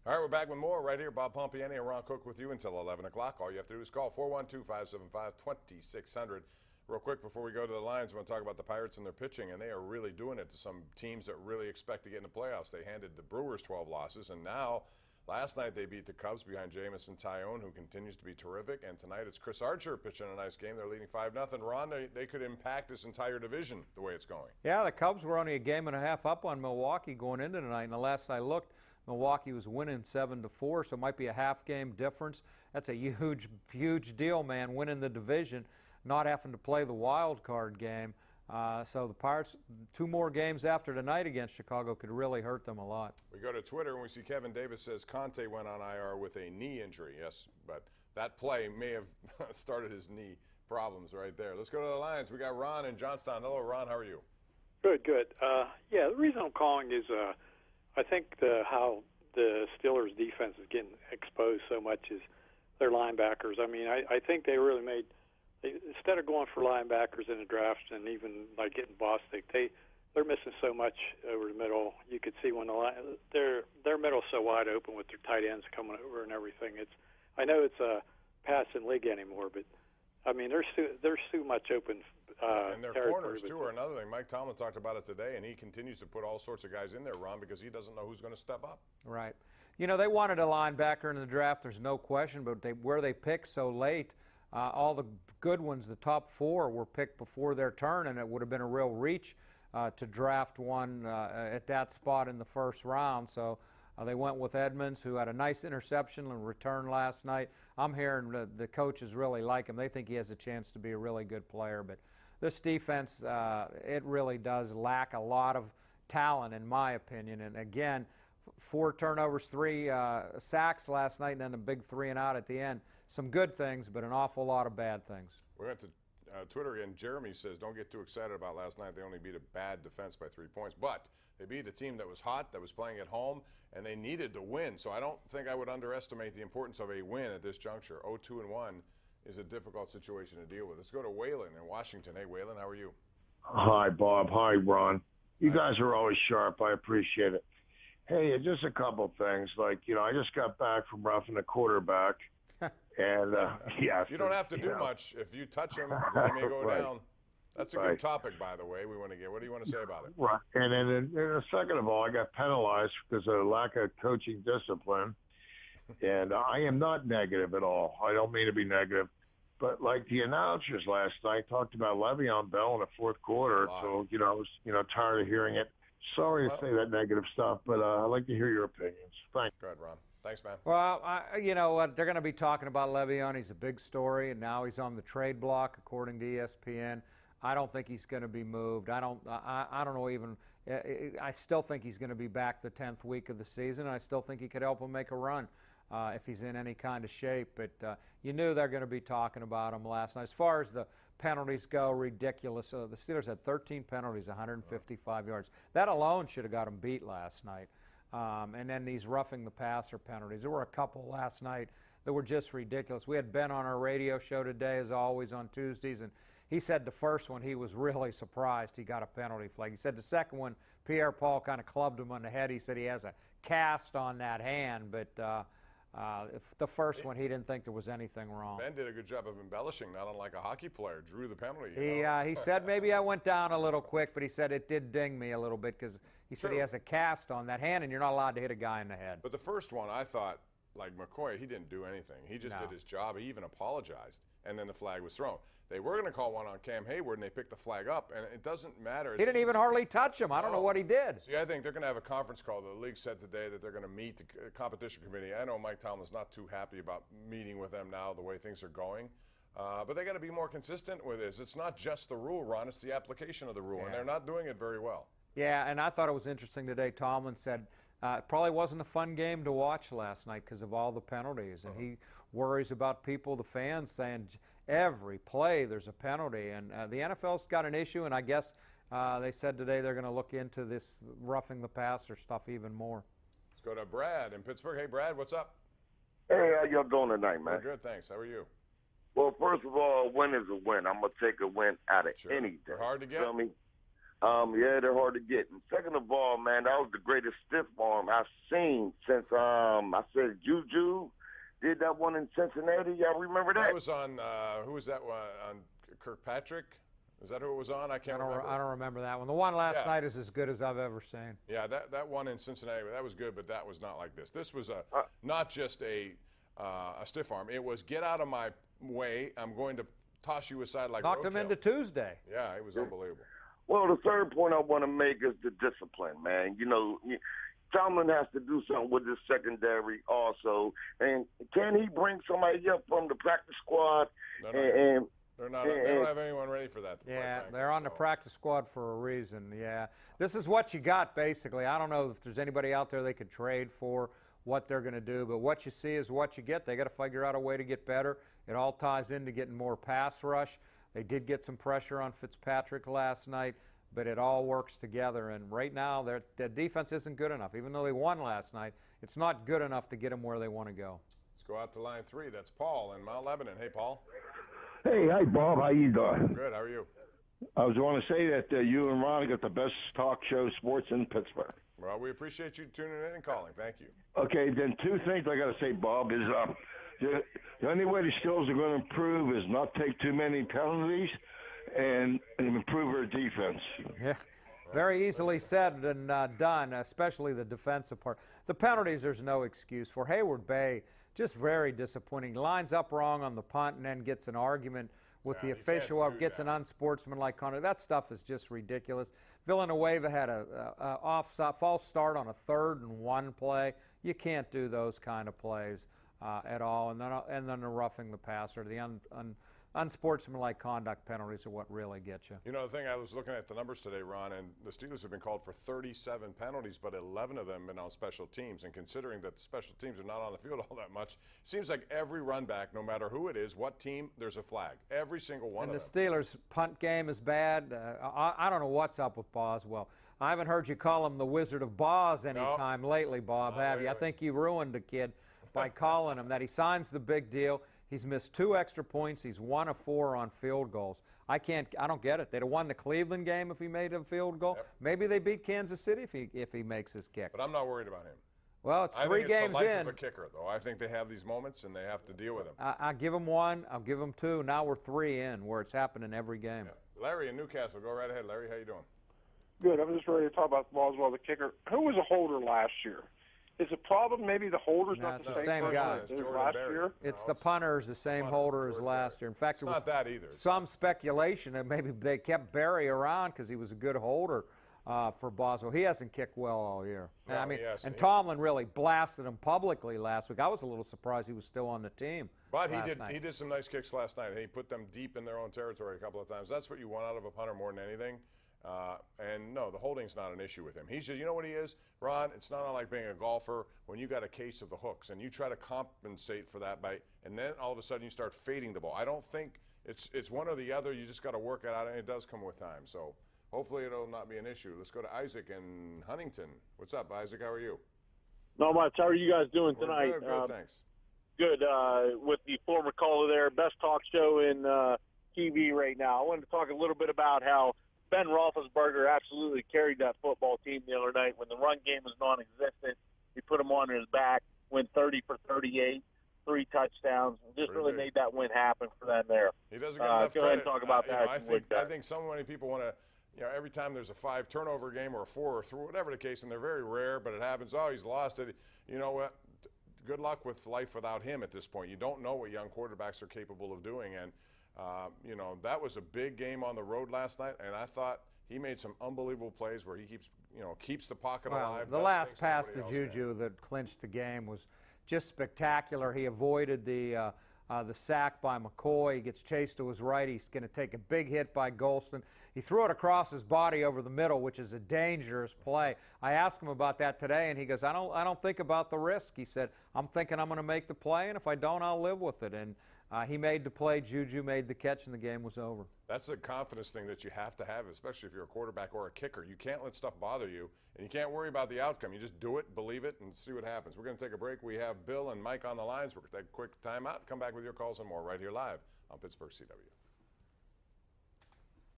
All right, we're back with more right here. Bob Pompeani and Ron Cook with you until 11 o'clock. All you have to do is call 412-575-2600. Real quick, before we go to the lines, I want to talk about the Pirates and their pitching, and they are really doing it to some teams that really expect to get in the playoffs. They handed the Brewers 12 losses, and now last night they beat the Cubs behind Jamison Tyone, who continues to be terrific, and tonight it's Chris Archer pitching a nice game. They're leading 5-0. Ron, they could impact this entire division the way it's going. Yeah, the Cubs were only a game and a half up on Milwaukee going into tonight, and the last I looked, Milwaukee was winning 7-4, so it might be a half-game difference. That's a huge, huge deal, man, winning the division, not having to play the wild card game. So the Pirates, 2 more games after tonight against Chicago could really hurt them a lot. We go to Twitter and we see Kevin Davis says Conte went on IR with a knee injury. Yes, but that play may have started his knee problems right there. Let's go to the lines. We got Ron in Johnstown. Hello, Ron. How are you? Good, good. Yeah, the reason I'm calling is I think how the Steelers' defense is getting exposed so much is their linebackers. I mean, I think they really made instead of going for linebackers in the draft and even like getting Bostic, they're missing so much over the middle. You could see when their middle's so wide open with their tight ends coming over and everything. I know it's a passing league anymore, but I mean there's too much open. And their corners too are another thing. Mike Tomlin talked about it today, and he continues to put all sorts of guys in there, Ron, because he doesn't know who's going to step up. Right. You know, they wanted a linebacker in the draft. There's no question, but where they picked so late. All the good ones, the top 4, were picked before their turn, and it would have been a real reach to draft one at that spot in the first round. So they went with Edmonds, who had a nice interception and return last night. I'm hearing the coaches really like him. They think he has a chance to be a really good player. But this defense, it really does lack a lot of talent, in my opinion. And again, 4 turnovers, 3 sacks last night, and then a big 3-and-out at the end. Some good things, but an awful lot of bad things. We went to Twitter again. Jeremy says, don't get too excited about last night. They only beat a bad defense by 3 points. But they beat a team that was hot, that was playing at home, and they needed to win. So I don't think I would underestimate the importance of a win at this juncture. 0-2-1 is a difficult situation to deal with. Let's go to Waylon in Washington. Hey, Waylon, how are you? Hi, Bob. Hi, Ron. You guys are always sharp. I appreciate it. Hey, just a couple things. Like, you know, I just got back from roughing the quarterback. And, yeah. You don't have to do much. If you touch him, they may go down. That's a good topic, by the way, we want to get. What do you want to say about it? Right. And then second of all, I got penalized because of lack of coaching discipline. And I am not negative at all. I don't mean to be negative. But like the announcers last night talked about Le'Veon Bell in the fourth quarter. So, you know, I was, tired of hearing it. Sorry to say that negative stuff, but I'd like to hear your opinions. Thanks. Go ahead, Ron. Thanks, man. Well, you know what? They're going to be talking about Le'Veon. He's a big story, and now he's on the trade block, according to ESPN. I don't think he's going to be moved. I don't know even. I still think he's going to be back the 10th week of the season. I still think he could help him make a run if he's in any kind of shape. But you knew they're going to be talking about him last night. As far as the penalties go, ridiculous. The Steelers had 13 penalties, 155 yards. That alone should have got them beat last night. And then these roughing the passer penalties. There were a couple last night that were just ridiculous. We had Ben on our radio show today, as always, on Tuesdays, and he said the first one he was really surprised he got a penalty flag. He said the second one, Pierre-Paul kind of clubbed him on the head. He said he has a cast on that hand, but the first one he didn't think there was anything wrong. Ben did a good job of embellishing, not unlike a hockey player, drew the penalty. He said maybe I went down a little quick, but he said it did ding me a little bit because he said he has a cast on that hand, and you're not allowed to hit a guy in the head. But the first one, I thought, like McCoy, he didn't do anything. He just did his job. He even apologized, and then the flag was thrown. They were going to call one on Cam Hayward, and they picked the flag up, and it doesn't matter. He didn't even hardly touch him. I don't know what he did. See, I think they're going to have a conference call. The league said today that they're going to meet the competition committee. I know Mike Tomlin's not too happy about meeting with them now, the way things are going. But they got to be more consistent with this. It's not just the rule, Ron. It's the application of the rule, and they're not doing it very well. Yeah, and I thought it was interesting today. Tomlin said it probably wasn't a fun game to watch last night because of all the penalties, and he worries about people, the fans, saying every play there's a penalty. And the NFL's got an issue, and I guess they said today they're going to look into this roughing the passer stuff even more. Let's go to Brad in Pittsburgh. Hey, Brad, what's up? Hey, how y'all doing tonight, man? We're good, thanks. How are you? Well, first of all, a win is a win. I'm going to take a win out of any day. They're hard to get. Feel me? Yeah, they're hard to get. And second of all, man, that was the greatest stiff arm I've seen since I said Juju did that one in Cincinnati. Y'all remember that? That was on who was that one? On Kirkpatrick? Is that who it was on? I can't remember. I don't remember that one. The one last night is as good as I've ever seen. Yeah, that one in Cincinnati, that was good, but that was not like this. This was not just a stiff arm. It was get out of my way. I'm going to toss you aside like knocked him into Tuesday. Yeah, it was unbelievable. Well, the third point I want to make is the discipline, man. You know, Tomlin has to do something with his secondary also. And can he bring somebody up from the practice squad? They don't have anyone ready for that. Yeah, they're on the practice squad for a reason. Yeah, this is what you got, basically. I don't know if there's anybody out there they could trade for what they're going to do, but what you see is what you get. They got to figure out a way to get better. It all ties into getting more pass rush. They did get some pressure on Fitzpatrick last night, but it all works together. And right now, their defense isn't good enough. Even though they won last night, it's not good enough to get them where they want to go. Let's go out to line 3. That's Paul in Mount Lebanon. Hey, Paul. Hey, hi, Bob. How you doing? Good. How are you? I was going to say that you and Ron got the best talk show sports in Pittsburgh. Well, we appreciate you tuning in and calling. Thank you. Okay, then two things I got to say, Bob, is the only way the Steelers are going to improve is not take too many penalties and improve their defense. Yeah, very easily said and done, especially the defensive part. The penalties, there's no excuse for. Hayward Bay, just very disappointing. Lines up wrong on the punt and then gets an argument with the official, gets an unsportsmanlike conduct. That stuff is just ridiculous. Villanueva had a false start on a 3rd and 1 play. You can't do those kind of plays at all. And then the roughing the passer, the unsportsmanlike conduct penalties are what really get you. You know, the thing, I was looking at the numbers today, Ron, and the Steelers have been called for 37 penalties, but 11 of them have been on special teams. And considering that the special teams are not on the field all that much, it seems like every run back, no matter who it is, what team, there's a flag. Every single one of them. And the Steelers' punt game is bad. I don't know what's up with Boswell. I haven't heard you call him the Wizard of Boz any time lately, Bob, have you? I think you ruined the kid by calling him that. He signs the big deal. He's missed 2 extra points. He's 1 of 4 on field goals. I don't get it. They'd have won the Cleveland game if he made a field goal. Yep. Maybe they beat Kansas City if he makes his kick. But I'm not worried about him. Well, it's 3 games in. I think it's the life of a kicker, though. I think they have these moments and they have to deal with them. I give him 1. I'll give him 2. Now we're 3 in, where it's happening every game. Yeah. Larry in Newcastle, go right ahead. Larry, how you doing? Good. I'm just ready to talk about Boswell, the kicker. Who was a holder last year? Is the problem maybe the holder's not the same guy as last year? It's the punter's the same holder as last year. In fact, it's not that either. Some speculation that maybe they kept Barry around because he was a good holder for Boswell. He hasn't kicked well all year. No, I mean, and Tomlin really blasted him publicly last week. I was a little surprised he was still on the team. But he did some nice kicks last night. He put them deep in their own territory a couple of times. That's what you want out of a punter more than anything. And no, the holding's not an issue with him. He's just, you know what he is, Ron? It's not unlike being a golfer when you got a case of the hooks and you try to compensate for that and then all of a sudden you start fading the ball. I don't think it's one or the other. You just got to work it out, and it does come with time. So hopefully it'll not be an issue. Let's go to Isaac in Huntington. What's up, Isaac? How are you? Not much. How are you guys doing tonight? Good, thanks. Good. With the former caller there, best talk show in TV right now. I wanted to talk a little bit about how Ben Roethlisberger absolutely carried that football team the other night. When the run game was non-existent, he put him on his back, went 30 for 38, 3 touchdowns, and just really made that win happen for them there. He doesn't get enough go credit. ahead and talk about that. I think so many people want to, every time there's a 5 turnover game or a 4 or 3, whatever the case, and they're very rare, but it happens. Oh, he's lost it. You know what? Good luck with life without him at this point. You don't know what young quarterbacks are capable of doing, and that was a big game on the road last night, and I thought he made some unbelievable plays where he keeps the pocket alive. The last pass to Juju that clinched the game was just spectacular. He avoided the sack by McCoy. He gets chased to his right. He's going to take a big hit by Golston. He threw it across his body over the middle, which is a dangerous play. I asked him about that today, and he goes, I don't think about the risk. He said, I'm thinking I'm going to make the play, and if I don't, I'll live with it. And he made the play. Juju made the catch, and the game was over. That's the confidence thing that you have to have, especially if you're a quarterback or a kicker. You can't let stuff bother you, and you can't worry about the outcome. You just do it, believe it, and see what happens. We're going to take a break. We have Bill and Mike on the lines. We're going to take a quick timeout. Come back with your calls and more right here live on Pittsburgh CW.